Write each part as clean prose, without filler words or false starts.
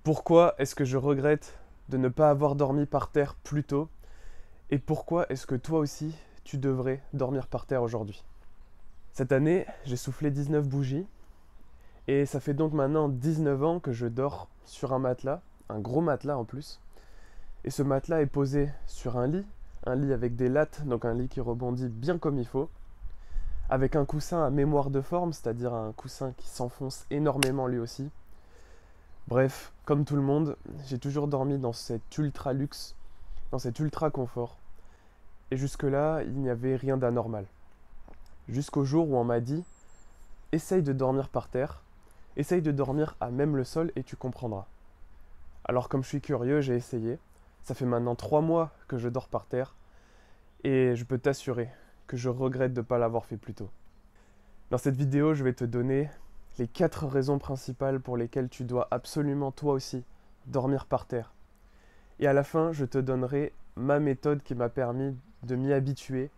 Pourquoi est-ce que je regrette de ne pas avoir dormi par terre plus tôt? Et pourquoi est-ce que toi aussi, tu devrais dormir par terre aujourd'hui? Cette année, j'ai soufflé 19 bougies et ça fait donc maintenant 19 ans que je dors sur un matelas, un gros matelas en plus. Et ce matelas est posé sur un lit avec des lattes, donc un lit qui rebondit bien comme il faut, avec un coussin à mémoire de forme, c'est-à-dire un coussin qui s'enfonce énormément lui aussi. Bref, comme tout le monde, j'ai toujours dormi dans cet ultra luxe, dans cet ultra confort. Et jusque-là, il n'y avait rien d'anormal. Jusqu'au jour où on m'a dit, essaye de dormir par terre, essaye de dormir à même le sol et tu comprendras. Alors comme je suis curieux, j'ai essayé. Ça fait maintenant 3 mois que je dors par terre et je peux t'assurer que je regrette de ne pas l'avoir fait plus tôt. Dans cette vidéo, je vais te donner les 4 raisons principales pour lesquelles tu dois absolument toi aussi dormir par terre. Et à la fin, je te donnerai ma méthode qui m'a permis de m'y habituer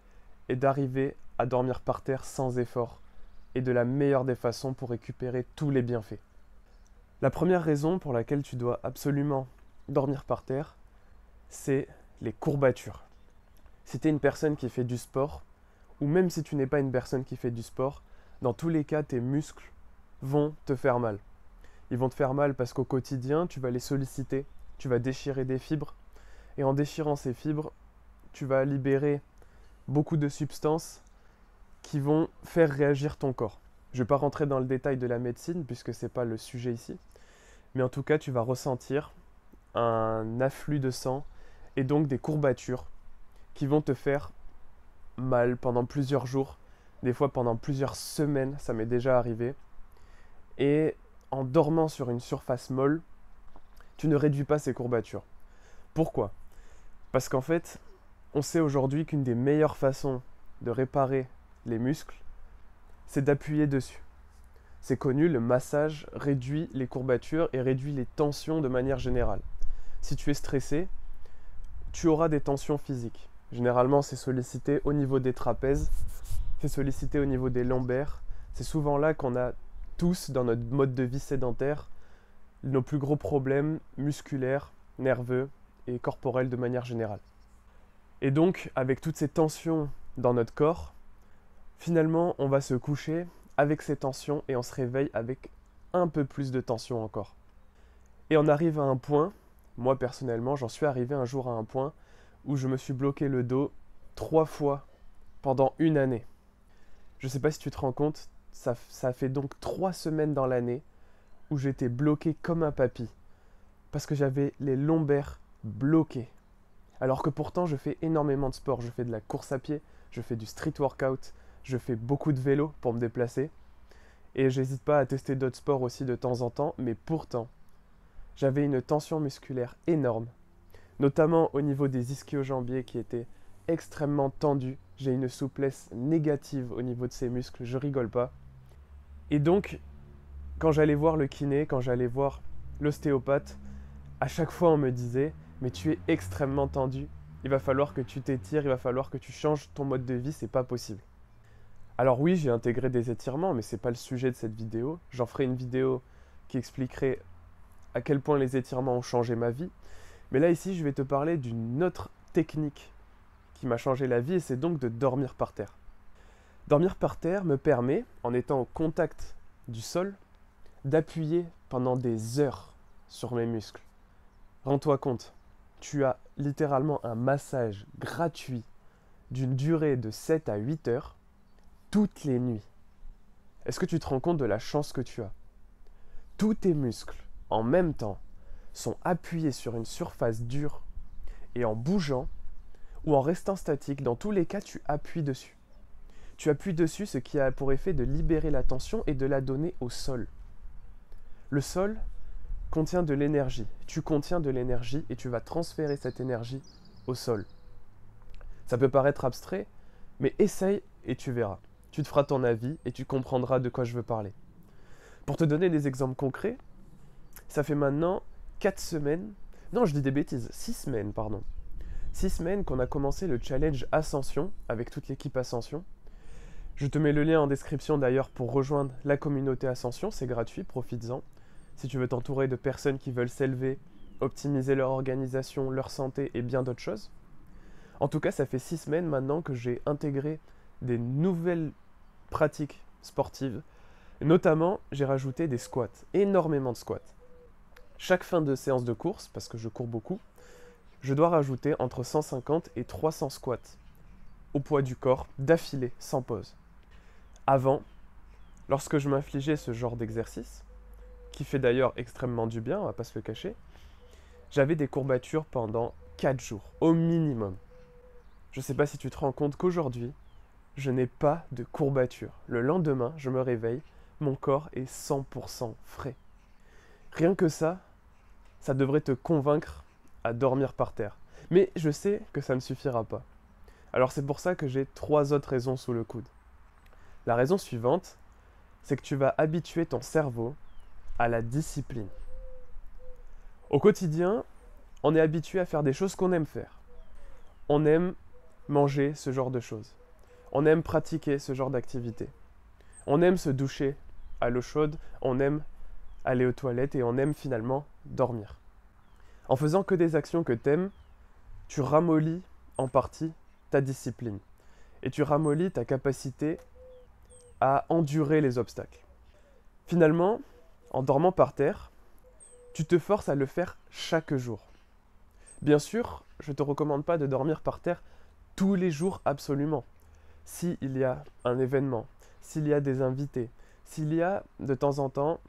et d'arriver à dormir par terre sans effort et de la meilleure des façons pour récupérer tous les bienfaits. La première raison pour laquelle tu dois absolument dormir par terre, c'est les courbatures. Si tu es une personne qui fait du sport, ou même si tu n'es pas une personne qui fait du sport, dans tous les cas, tes muscles vont te faire mal. Ils vont te faire mal parce qu'au quotidien, tu vas les solliciter, tu vas déchirer des fibres, et en déchirant ces fibres, tu vas libérer beaucoup de substances qui vont faire réagir ton corps. Je ne vais pas rentrer dans le détail de la médecine puisque ce n'est pas le sujet ici, mais en tout cas, tu vas ressentir un afflux de sang et donc des courbatures qui vont te faire mal pendant plusieurs jours, des fois pendant plusieurs semaines, ça m'est déjà arrivé. Et en dormant sur une surface molle, tu ne réduis pas ces courbatures. Pourquoi? Parce qu'en fait, on sait aujourd'hui qu'une des meilleures façons de réparer les muscles, c'est d'appuyer dessus. C'est connu, le massage réduit les courbatures et réduit les tensions de manière générale. Si tu es stressé, tu auras des tensions physiques. Généralement, c'est sollicité au niveau des trapèzes, c'est sollicité au niveau des lombaires. C'est souvent là qu'on a tous, dans notre mode de vie sédentaire, nos plus gros problèmes musculaires, nerveux et corporels de manière générale. Et donc, avec toutes ces tensions dans notre corps, finalement, on va se coucher avec ces tensions et on se réveille avec un peu plus de tension encore. Et on arrive à un point, moi personnellement, j'en suis arrivé un jour à un point où je me suis bloqué le dos 3 fois pendant une année. Je ne sais pas si tu te rends compte, ça fait donc 3 semaines dans l'année où j'étais bloqué comme un papy parce que j'avais les lombaires bloqués. Alors que pourtant je fais énormément de sport, je fais de la course à pied, je fais du street workout, je fais beaucoup de vélo pour me déplacer et j'hésite pas à tester d'autres sports aussi de temps en temps, mais pourtant j'avais une tension musculaire énorme, notamment au niveau des ischio-jambiers qui étaient extrêmement tendus. J'ai une souplesse négative au niveau de ces muscles, je rigole pas. Et donc, quand j'allais voir le kiné, quand j'allais voir l'ostéopathe, à chaque fois on me disait « Mais tu es extrêmement tendu, il va falloir que tu t'étires, il va falloir que tu changes ton mode de vie, c'est pas possible. » Alors oui, j'ai intégré des étirements, mais c'est pas le sujet de cette vidéo. J'en ferai une vidéo qui expliquerait à quel point les étirements ont changé ma vie. Mais là ici, je vais te parler d'une autre technique qui m'a changé la vie et c'est donc de dormir par terre. Dormir par terre me permet, en étant au contact du sol, d'appuyer pendant des heures sur mes muscles. Rends-toi compte, tu as littéralement un massage gratuit d'une durée de 7 à 8 heures toutes les nuits. Est-ce que tu te rends compte de la chance que tu as? Tous tes muscles, en même temps, sont appuyés sur une surface dure et en bougeant ou en restant statique, dans tous les cas, tu appuies dessus. Tu appuies dessus, ce qui a pour effet de libérer la tension et de la donner au sol. Le sol contient de l'énergie. Tu contiens de l'énergie et tu vas transférer cette énergie au sol. Ça peut paraître abstrait, mais essaye et tu verras. Tu te feras ton avis et tu comprendras de quoi je veux parler. Pour te donner des exemples concrets, ça fait maintenant 4 semaines, non je dis des bêtises, 6 semaines pardon. 6 semaines qu'on a commencé le challenge Ascension avec toute l'équipe Ascension. Je te mets le lien en description d'ailleurs pour rejoindre la communauté Ascension, c'est gratuit, profites-en. si tu veux t'entourer de personnes qui veulent s'élever, optimiser leur organisation, leur santé et bien d'autres choses. En tout cas, ça fait 6 semaines maintenant que j'ai intégré des nouvelles pratiques sportives. Notamment, j'ai rajouté des squats, énormément de squats. Chaque fin de séance de course, parce que je cours beaucoup, je dois rajouter entre 150 et 300 squats au poids du corps, d'affilée, sans pause. Avant, lorsque je m'infligeais ce genre d'exercice, qui fait d'ailleurs extrêmement du bien, on va pas se le cacher, j'avais des courbatures pendant 4 jours, au minimum. Je ne sais pas si tu te rends compte qu'aujourd'hui, je n'ai pas de courbatures. Le lendemain, je me réveille, mon corps est 100% frais. Rien que ça devrait te convaincre à dormir par terre. Mais je sais que ça ne suffira pas. Alors c'est pour ça que j'ai 3 autres raisons sous le coude. La raison suivante, c'est que tu vas habituer ton cerveau à la discipline. Au quotidien, on est habitué à faire des choses qu'on aime faire. On aime manger ce genre de choses. On aime pratiquer ce genre d'activité. On aime se doucher à l'eau chaude, on aime aller aux toilettes et on aime finalement dormir. En faisant que des actions que t'aimes, tu ramollis en partie ta discipline et tu ramollis ta capacité à endurer les obstacles. Finalement, en dormant par terre, tu te forces à le faire chaque jour. Bien sûr, je ne te recommande pas de dormir par terre tous les jours absolument. S'il y a un événement, s'il y a des invités, s'il y a de temps en temps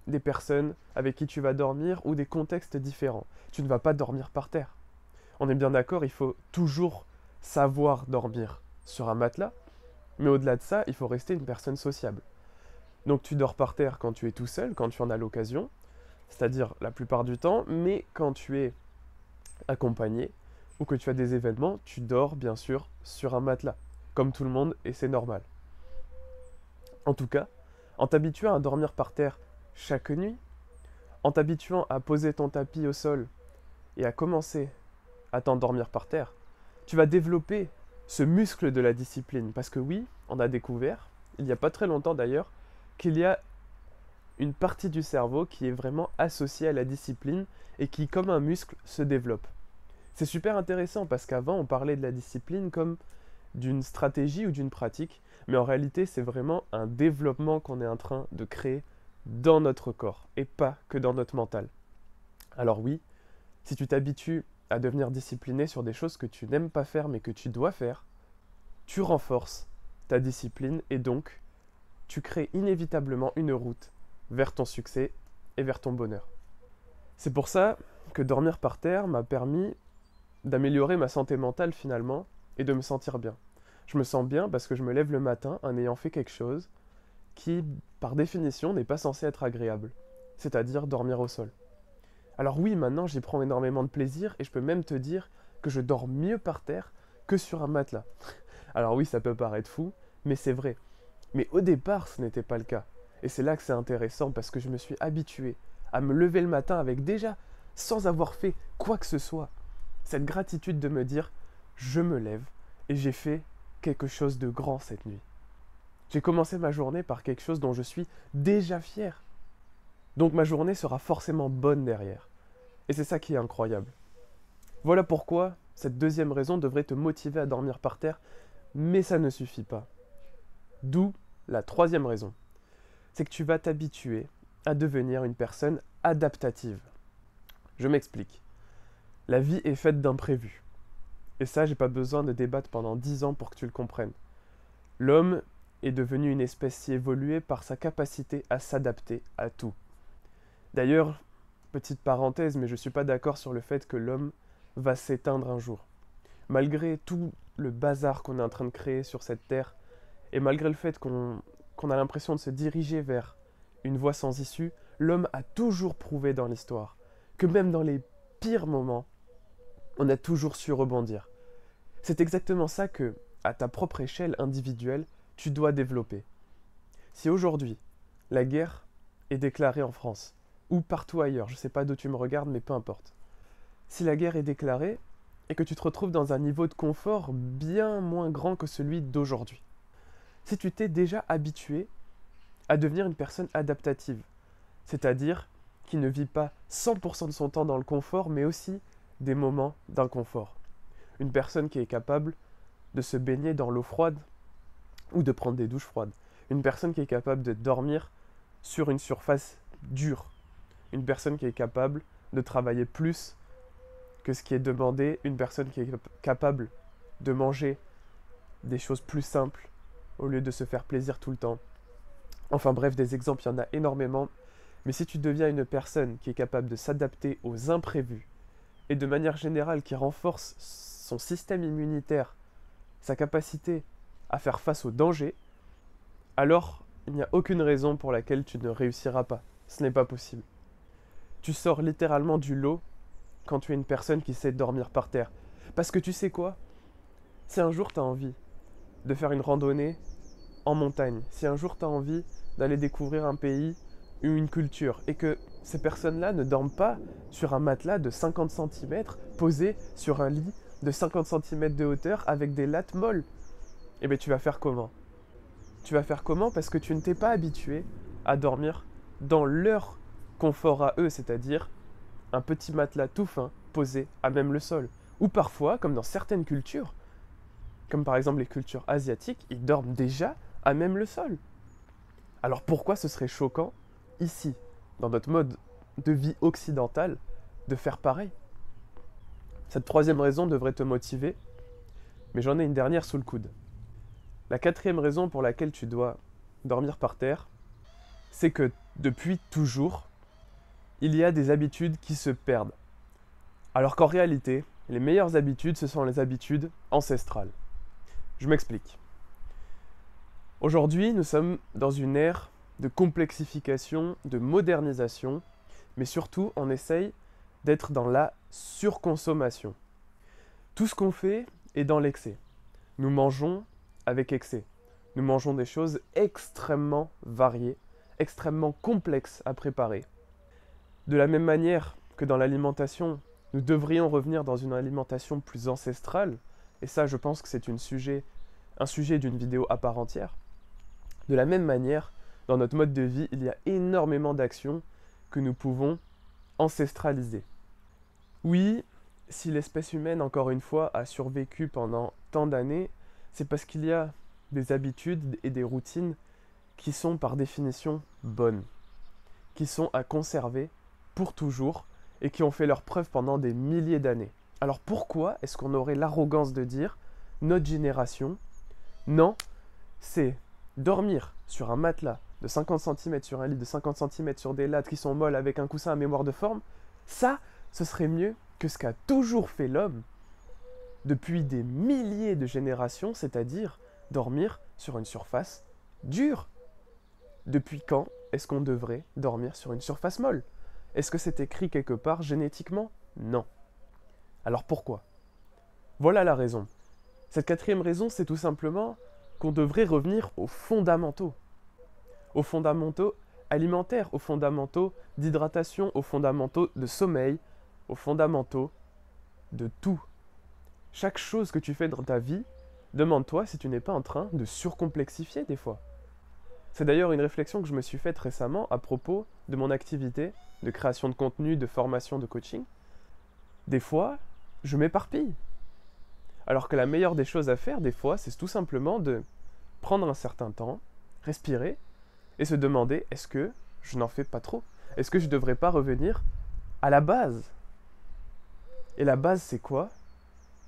des personnes avec qui tu vas dormir ou des contextes différents, tu ne vas pas dormir par terre. On est bien d'accord, il faut toujours savoir dormir sur un matelas, mais au-delà de ça, il faut rester une personne sociable. Donc tu dors par terre quand tu es tout seul, quand tu en as l'occasion, c'est-à-dire la plupart du temps, mais quand tu es accompagné ou que tu as des événements, tu dors bien sûr sur un matelas, comme tout le monde, et c'est normal. En tout cas, en t'habituant à dormir par terre chaque nuit, en t'habituant à poser ton tapis au sol et à commencer à t'endormir par terre, tu vas développer ce muscle de la discipline. Parce que oui, on a découvert, il n'y a pas très longtemps d'ailleurs, qu'il y a une partie du cerveau qui est vraiment associée à la discipline et qui, comme un muscle, se développe. C'est super intéressant parce qu'avant, on parlait de la discipline comme d'une stratégie ou d'une pratique, mais en réalité, c'est vraiment un développement qu'on est en train de créer dans notre corps et pas que dans notre mental. Alors oui, si tu t'habitues à devenir discipliné sur des choses que tu n'aimes pas faire mais que tu dois faire, tu renforces ta discipline et donc tu crées inévitablement une route vers ton succès et vers ton bonheur. C'est pour ça que dormir par terre m'a permis d'améliorer ma santé mentale finalement et de me sentir bien. Je me sens bien parce que je me lève le matin en ayant fait quelque chose qui, par définition, n'est pas censé être agréable, c'est-à-dire dormir au sol. Alors oui, maintenant j'y prends énormément de plaisir et je peux même te dire que je dors mieux par terre que sur un matelas. Alors oui, ça peut paraître fou, mais c'est vrai. Mais au départ, ce n'était pas le cas. Et c'est là que c'est intéressant parce que je me suis habitué à me lever le matin avec déjà, sans avoir fait quoi que ce soit, cette gratitude de me dire je me lève et j'ai fait quelque chose de grand cette nuit. J'ai commencé ma journée par quelque chose dont je suis déjà fier. Donc ma journée sera forcément bonne derrière. Et c'est ça qui est incroyable. Voilà pourquoi cette deuxième raison devrait te motiver à dormir par terre, mais ça ne suffit pas. D'où la troisième raison. C'est que tu vas t'habituer à devenir une personne adaptative. Je m'explique. La vie est faite d'imprévus. Et ça, j'ai pas besoin de débattre pendant 10 ans pour que tu le comprennes. L'homme est devenu une espèce si évoluée par sa capacité à s'adapter à tout. D'ailleurs, petite parenthèse, mais je ne suis pas d'accord sur le fait que l'homme va s'éteindre un jour. Malgré tout le bazar qu'on est en train de créer sur cette terre, et malgré le fait qu'on a l'impression de se diriger vers une voie sans issue, l'homme a toujours prouvé dans l'histoire que même dans les pires moments, on a toujours su rebondir. C'est exactement ça que, à ta propre échelle individuelle, tu dois développer. Si aujourd'hui, la guerre est déclarée en France, ou partout ailleurs, je ne sais pas d'où tu me regardes, mais peu importe. Si la guerre est déclarée, et que tu te retrouves dans un niveau de confort bien moins grand que celui d'aujourd'hui, si tu t'es déjà habitué à devenir une personne adaptative, c'est-à-dire qui ne vit pas 100% de son temps dans le confort, mais aussi des moments d'inconfort. Une personne qui est capable de se baigner dans l'eau froide ou de prendre des douches froides. Une personne qui est capable de dormir sur une surface dure. Une personne qui est capable de travailler plus que ce qui est demandé. Une personne qui est capable de manger des choses plus simples au lieu de se faire plaisir tout le temps. Enfin bref, des exemples, il y en a énormément. Mais si tu deviens une personne qui est capable de s'adapter aux imprévus et de manière générale qui renforce son système immunitaire, sa capacité à faire face aux dangers, alors il n'y a aucune raison pour laquelle tu ne réussiras pas. Ce n'est pas possible. Tu sors littéralement du lot quand tu es une personne qui sait dormir par terre. Parce que tu sais quoi? Si un jour tu as envie de faire une randonnée en montagne, si un jour tu as envie d'aller découvrir un pays ou une culture, et que ces personnes-là ne dorment pas sur un matelas de 50 cm posé sur un lit de 50 cm de hauteur avec des lattes molles, eh bien tu vas faire comment? Tu vas faire comment? Parce que tu ne t'es pas habitué à dormir dans leur confort à eux, c'est-à-dire un petit matelas tout fin posé à même le sol. Ou parfois, comme dans certaines cultures, comme par exemple les cultures asiatiques, ils dorment déjà à même le sol. Alors pourquoi ce serait choquant, ici, dans notre mode de vie occidental, de faire pareil? Cette troisième raison devrait te motiver, mais j'en ai une dernière sous le coude. La quatrième raison pour laquelle tu dois dormir par terre, c'est que depuis toujours, il y a des habitudes qui se perdent. Alors qu'en réalité, les meilleures habitudes, ce sont les habitudes ancestrales. Je m'explique. Aujourd'hui, nous sommes dans une ère de complexification, de modernisation, mais surtout, on essaye d'être dans la surconsommation. Tout ce qu'on fait est dans l'excès. Nous mangeons avec excès. Nous mangeons des choses extrêmement variées, extrêmement complexes à préparer. De la même manière que dans l'alimentation, nous devrions revenir dans une alimentation plus ancestrale, et ça je pense que c'est un sujet d'une vidéo à part entière. De la même manière, dans notre mode de vie, il y a énormément d'actions que nous pouvons ancestraliser. Oui, si l'espèce humaine, encore une fois, a survécu pendant tant d'années, c'est parce qu'il y a des habitudes et des routines qui sont par définition bonnes, qui sont à conserver pour toujours et qui ont fait leur preuve pendant des milliers d'années. Alors pourquoi est-ce qu'on aurait l'arrogance de dire notre génération, non, c'est dormir sur un matelas de 50 cm, sur un lit de 50 cm, sur des lattes qui sont molles avec un coussin à mémoire de forme, ça, ce serait mieux que ce qu'a toujours fait l'homme depuis des milliers de générations, c'est-à-dire dormir sur une surface dure. Depuis quand est-ce qu'on devrait dormir sur une surface molle? Est-ce que c'est écrit quelque part génétiquement? Non. Alors pourquoi? Voilà la raison. Cette quatrième raison, c'est tout simplement qu'on devrait revenir aux fondamentaux alimentaires, aux fondamentaux d'hydratation, aux fondamentaux de sommeil, aux fondamentaux de tout. Chaque chose que tu fais dans ta vie, demande-toi si tu n'es pas en train de surcomplexifier des fois. C'est d'ailleurs une réflexion que je me suis faite récemment à propos de mon activité de création de contenu, de formation, de coaching. Des fois, je m'éparpille. Alors que la meilleure des choses à faire, des fois, c'est tout simplement de prendre un certain temps, respirer, et se demander, est-ce que je n'en fais pas trop? Est-ce que je ne devrais pas revenir à la base? Et la base, c'est quoi?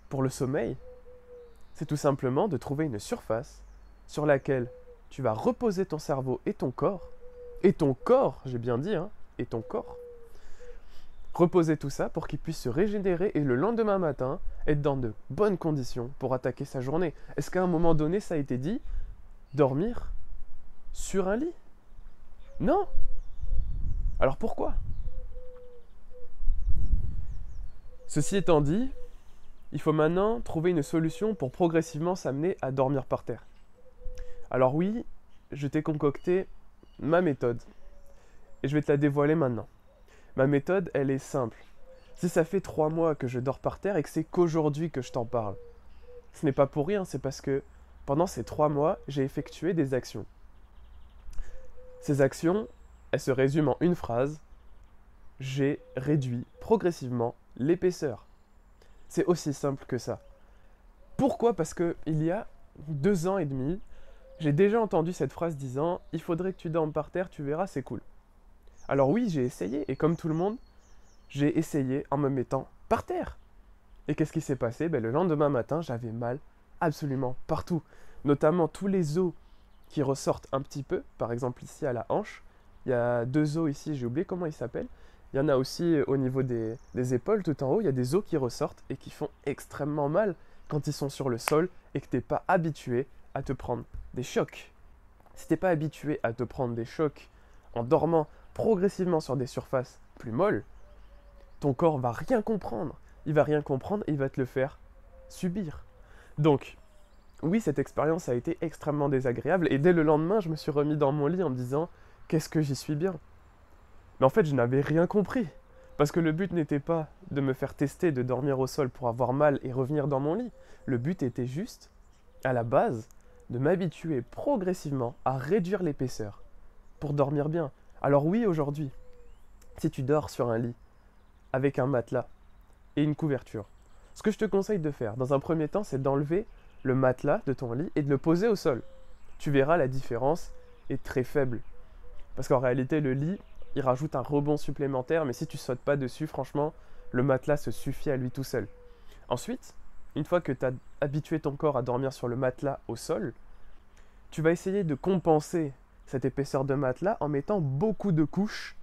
Pour le sommeil, c'est tout simplement de trouver une surface sur laquelle tu vas reposer ton cerveau et ton corps, j'ai bien dit, et ton corps, reposer tout ça pour qu'il puisse se régénérer et le lendemain matin, être dans de bonnes conditions pour attaquer sa journée. Est-ce qu'à un moment donné, ça a été dit, dormir sur un lit? Non. Alors pourquoi? Ceci étant dit, il faut maintenant trouver une solution pour progressivement s'amener à dormir par terre. Alors oui, je t'ai concocté ma méthode et je vais te la dévoiler maintenant. Ma méthode, elle est simple. Si ça fait 3 mois que je dors par terre et que c'est qu'aujourd'hui que je t'en parle, ce n'est pas pour rien, c'est parce que pendant ces 3 mois, j'ai effectué des actions. Ces actions, elles se résument en une phrase. j'ai réduit progressivement l'épaisseur. C'est aussi simple que ça. Pourquoi? Parce que il y a 2 ans et demi, j'ai déjà entendu cette phrase disant « Il faudrait que tu dormes par terre, tu verras, c'est cool ». Alors oui, j'ai essayé, et comme tout le monde, j'ai essayé en me mettant par terre. Et qu'est-ce qui s'est passé? Le lendemain matin, j'avais mal absolument partout. Notamment tous les os qui ressortent un petit peu, par exemple ici à la hanche. Il y a 2 os ici, j'ai oublié comment ils s'appellent. Il y en a aussi au niveau des épaules, tout en haut, il y a des os qui ressortent et qui font extrêmement mal quand ils sont sur le sol et que tu n'es pas habitué à te prendre des chocs. Si tu n'es pas habitué à te prendre des chocs en dormant progressivement sur des surfaces plus molles, ton corps va rien comprendre. Il va rien comprendre et il va te le faire subir. Donc, oui, cette expérience a été extrêmement désagréable et dès le lendemain, je me suis remis dans mon lit en me disant « Qu'est-ce que j'y suis bien ?» Mais en fait, je n'avais rien compris. Parce que le but n'était pas de me faire tester de dormir au sol pour avoir mal et revenir dans mon lit. Le but était juste, à la base, de m'habituer progressivement à réduire l'épaisseur pour dormir bien. Alors oui, aujourd'hui, si tu dors sur un lit avec un matelas et une couverture, ce que je te conseille de faire, dans un premier temps, c'est d'enlever le matelas de ton lit et de le poser au sol. Tu verras, la différence est très faible. Parce qu'en réalité, le lit, il rajoute un rebond supplémentaire, mais si tu sautes pas dessus, franchement, le matelas se suffit à lui tout seul. Ensuite, une fois que tu as habitué ton corps à dormir sur le matelas au sol, tu vas essayer de compenser cette épaisseur de matelas en mettant beaucoup de couches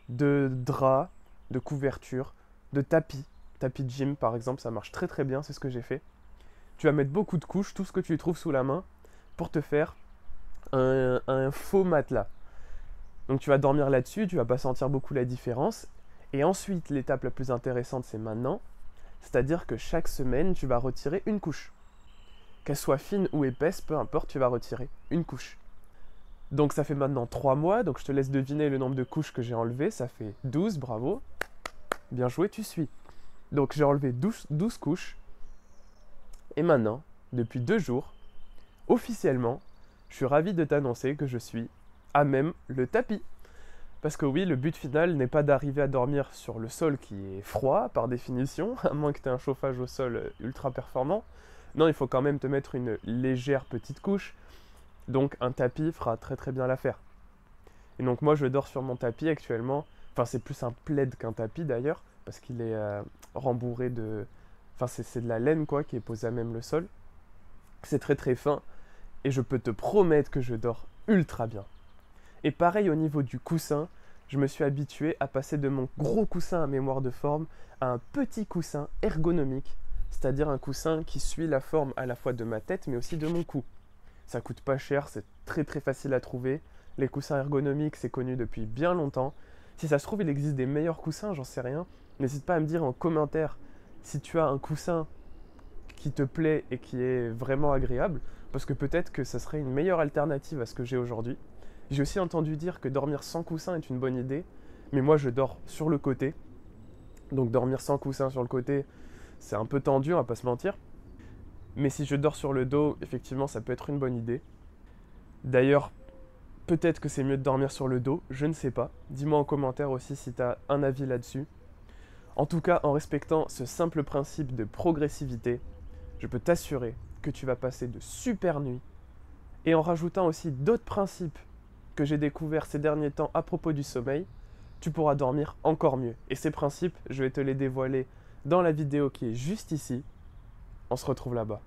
de draps, de couvertures, de tapis. Tapis de gym par exemple, ça marche très très bien, c'est ce que j'ai fait. Tu vas mettre beaucoup de couches, tout ce que tu trouves sous la main, pour te faire un faux matelas. Donc tu vas dormir là-dessus, tu vas pas sentir beaucoup la différence. Et ensuite, l'étape la plus intéressante, c'est maintenant. C'est-à-dire que chaque semaine, tu vas retirer une couche. Qu'elle soit fine ou épaisse, peu importe, tu vas retirer une couche. Donc ça fait maintenant 3 mois, donc je te laisse deviner le nombre de couches que j'ai enlevées. Ça fait 12, bravo. Bien joué, tu suis. Donc j'ai enlevé 12 couches. Et maintenant, depuis 2 jours, officiellement, je suis ravi de t'annoncer que je suis à même le tapis. Parce que oui, le but final n'est pas d'arriver à dormir sur le sol qui est froid par définition, à moins que tu aies un chauffage au sol ultra performant. Non, il faut quand même te mettre une légère petite couche. Donc un tapis fera très très bien l'affaire. Et donc moi je dors sur mon tapis actuellement. Enfin c'est plus un plaid qu'un tapis d'ailleurs, parce qu'il est rembourré de... Enfin c'est de la laine quoi, qui est posée à même le sol. C'est très très fin. Et je peux te promettre que je dors ultra bien. Et pareil au niveau du coussin, je me suis habitué à passer de mon gros coussin à mémoire de forme à un petit coussin ergonomique, c'est-à-dire un coussin qui suit la forme à la fois de ma tête mais aussi de mon cou. Ça coûte pas cher, c'est très très facile à trouver. Les coussins ergonomiques, c'est connu depuis bien longtemps. Si ça se trouve, il existe des meilleurs coussins, j'en sais rien. N'hésite pas à me dire en commentaire si tu as un coussin qui te plaît et qui est vraiment agréable, parce que peut-être que ça serait une meilleure alternative à ce que j'ai aujourd'hui. J'ai aussi entendu dire que dormir sans coussin est une bonne idée, mais moi je dors sur le côté. Donc dormir sans coussin sur le côté, c'est un peu tendu, on va pas se mentir. Mais si je dors sur le dos, effectivement ça peut être une bonne idée. D'ailleurs, peut-être que c'est mieux de dormir sur le dos, je ne sais pas. Dis-moi en commentaire aussi si tu as un avis là-dessus. En tout cas, en respectant ce simple principe de progressivité, je peux t'assurer que tu vas passer de super nuits. Et en rajoutant aussi d'autres principes que j'ai découverts ces derniers temps à propos du sommeil, tu pourras dormir encore mieux. Et ces principes, je vais te les dévoiler dans la vidéo qui est juste ici. On se retrouve là-bas.